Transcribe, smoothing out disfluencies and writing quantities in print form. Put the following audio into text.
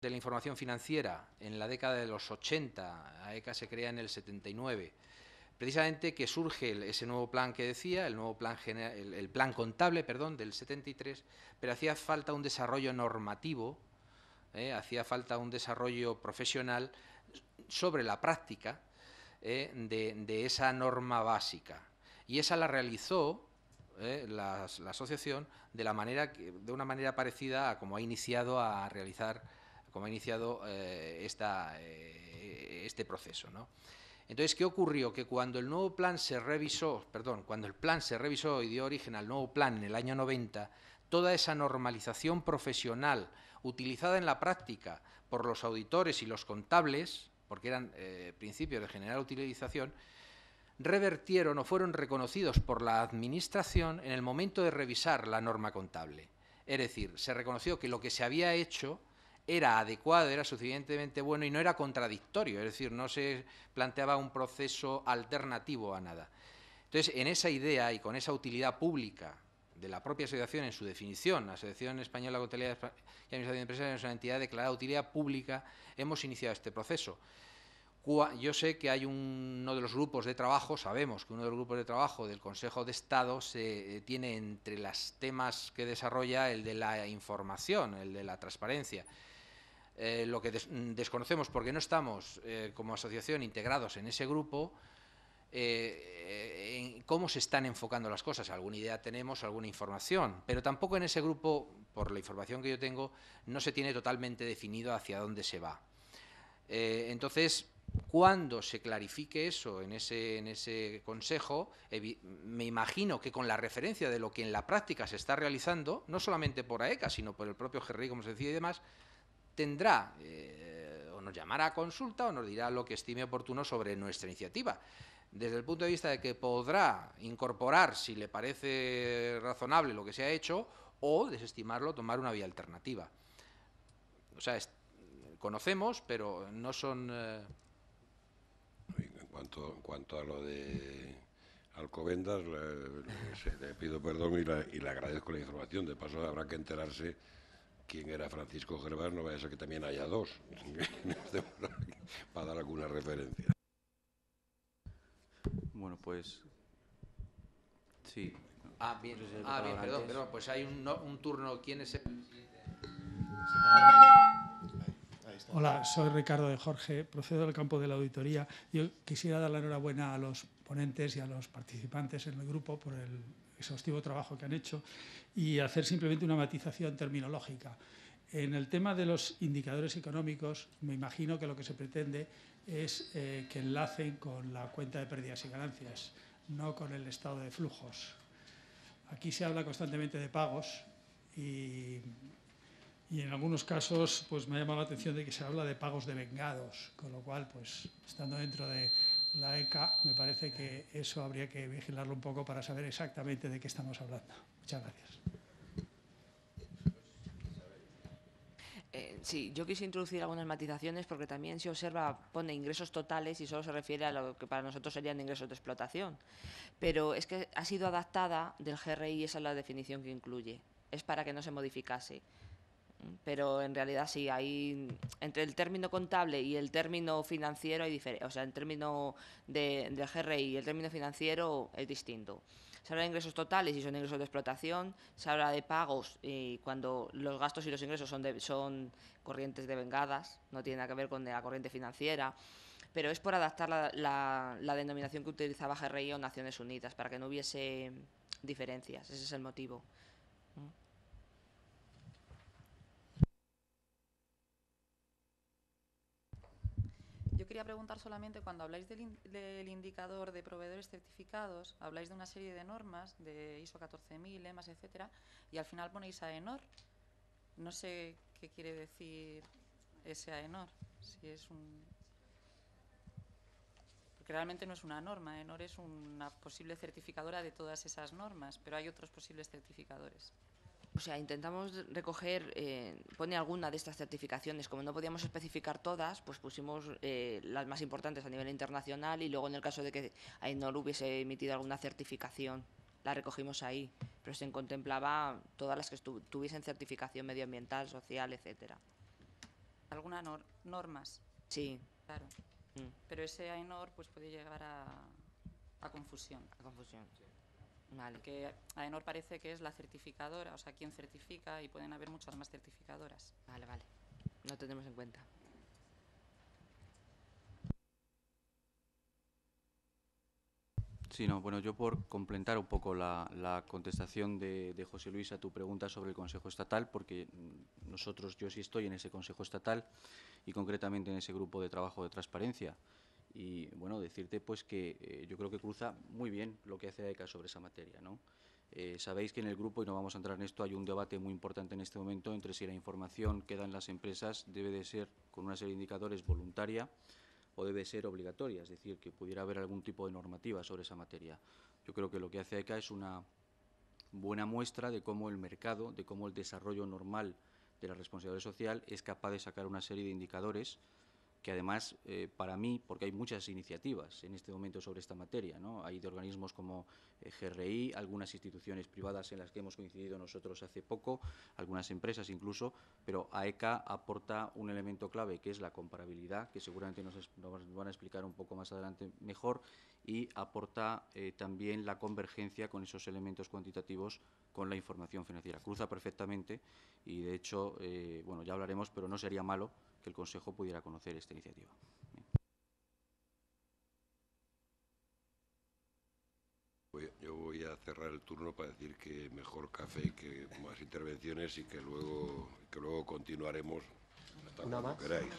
de la información financiera en la década de los 80, AECA se crea en el 79, precisamente que surge ese nuevo plan que decía, el nuevo plan el plan contable, perdón, del 73, pero hacía falta un desarrollo normativo, hacía falta un desarrollo profesional sobre la práctica de esa norma básica. Y esa la realizó la asociación de una manera parecida a como ha iniciado a realizar, como ha iniciado este proceso, ¿no? Entonces, ¿qué ocurrió? Que cuando el nuevo plan se revisó, cuando el plan se revisó y dio origen al nuevo plan en el año 90, toda esa normalización profesional utilizada en la práctica por los auditores y los contables, porque eran principios de general utilización, revertieron o fueron reconocidos por la Administración en el momento de revisar la norma contable. Es decir, se reconoció que lo que se había hecho era adecuado, era suficientemente bueno y no era contradictorio, es decir, no se planteaba un proceso alternativo a nada. Entonces, en esa idea y con esa utilidad pública de la propia asociación en su definición, la Asociación Española de Contabilidad y Administración de Empresas es una entidad declarada de utilidad pública, hemos iniciado este proceso. Yo sé que hay uno de los grupos de trabajo, sabemos que uno de los grupos de trabajo del Consejo de Estado tiene entre los temas que desarrolla el de la información, el de la transparencia. Lo que desconocemos, porque no estamos como asociación integrados en ese grupo, en cómo se están enfocando las cosas. Alguna idea tenemos, alguna información, pero tampoco en ese grupo, por la información que yo tengo, no se tiene totalmente definido hacia dónde se va. Entonces, cuando se clarifique eso en ese consejo, me imagino que con la referencia de lo que en la práctica se está realizando, no solamente por AECA, sino por el propio GRI, como se decía y demás, tendrá o nos llamará a consulta o nos dirá lo que estime oportuno sobre nuestra iniciativa. Desde el punto de vista de que podrá incorporar, si le parece razonable lo que se ha hecho, o desestimarlo, tomar una vía alternativa. O sea, conocemos, pero no son... En cuanto a lo de Alcobendas, le pido perdón y le agradezco la información. De paso, habrá que enterarse quién era Francisco Gervás, no vaya a ser que también haya dos, para dar alguna referencia. Bueno, pues... Sí. Bien, perdón, pues hay un turno. ¿Quién es el presidente? Hola, soy Ricardo de Jorge, procedo del campo de la auditoría. Yo quisiera dar la enhorabuena a los ponentes y a los participantes en el grupo por el exhaustivo trabajo que han hecho y hacer simplemente una matización terminológica. En el tema de los indicadores económicos, me imagino que lo que se pretende es que enlacen con la cuenta de pérdidas y ganancias, no con el estado de flujos. Aquí se habla constantemente de pagos y en algunos casos pues me ha llamado la atención de que se habla de pagos devengados, con lo cual, pues estando dentro de la ECA, me parece que eso habría que vigilarlo un poco para saber exactamente de qué estamos hablando. Muchas gracias. Sí, yo quise introducir algunas matizaciones porque también se observa, pone ingresos totales y solo se refiere a lo que para nosotros serían ingresos de explotación. Pero es que ha sido adaptada del GRI y esa es la definición que incluye. Es para que no se modificase. Pero en realidad sí, hay entre el término contable y el término financiero hay diferencia. O sea, el término del GRI y el término financiero es distinto. Se habla de ingresos totales y son ingresos de explotación. Se habla de pagos y cuando los gastos y los ingresos son corrientes devengadas, no tiene nada que ver con la corriente financiera. Pero es por adaptar la denominación que utilizaba GRI o Naciones Unidas para que no hubiese diferencias. Ese es el motivo. Yo quería preguntar solamente, cuando habláis del indicador de proveedores certificados, habláis de una serie de normas, de ISO 14000, EMAS, etcétera, y al final ponéis AENOR. No sé qué quiere decir ese AENOR, si es porque realmente no es una norma, AENOR es una posible certificadora de todas esas normas, pero hay otros posibles certificadores. O sea, intentamos recoger, pone alguna de estas certificaciones. Como no podíamos especificar todas, pues pusimos las más importantes a nivel internacional y luego en el caso de que AENOR hubiese emitido alguna certificación, la recogimos ahí. Pero se contemplaba todas las que tuviesen certificación medioambiental, social, etcétera. algunas normas, Sí, claro. mm, Pero ese AENOR pues puede llegar a confusión. la confusión. Vale. Porque AENOR parece que es la certificadora, o sea, quien certifica, y pueden haber muchas más certificadoras. Vale, vale. Lo tenemos en cuenta. Sí, no, bueno, yo por complementar un poco la contestación de José Luis a tu pregunta sobre el Consejo Estatal, porque yo sí estoy en ese Consejo Estatal y concretamente en ese grupo de trabajo de transparencia. Y bueno, decirte pues que yo creo que cruza muy bien lo que hace AECA sobre esa materia, ¿no? Sabéis que en el grupo, y no vamos a entrar en esto, hay un debate muy importante en este momento entre si la información que dan las empresas debe de ser, con una serie de indicadores, voluntaria o debe ser obligatoria, es decir, que pudiera haber algún tipo de normativa sobre esa materia. Yo creo que lo que hace AECA es una buena muestra de cómo el mercado, de cómo el desarrollo normal de la responsabilidad social es capaz de sacar una serie de indicadores que además, para mí, porque hay muchas iniciativas en este momento sobre esta materia, ¿no? Hay de organismos como GRI, algunas instituciones privadas en las que hemos coincidido nosotros hace poco, algunas empresas incluso, pero AECA aporta un elemento clave que es la comparabilidad, que seguramente nos van a explicar un poco más adelante mejor, y aporta también la convergencia con esos elementos cuantitativos con la información financiera. Cruza perfectamente y, de hecho, bueno, ya hablaremos, pero no sería malo que el Consejo pudiera conocer esta iniciativa. Yo voy a cerrar el turno para decir que mejor café y que más intervenciones y que luego continuaremos hasta cuando queráis.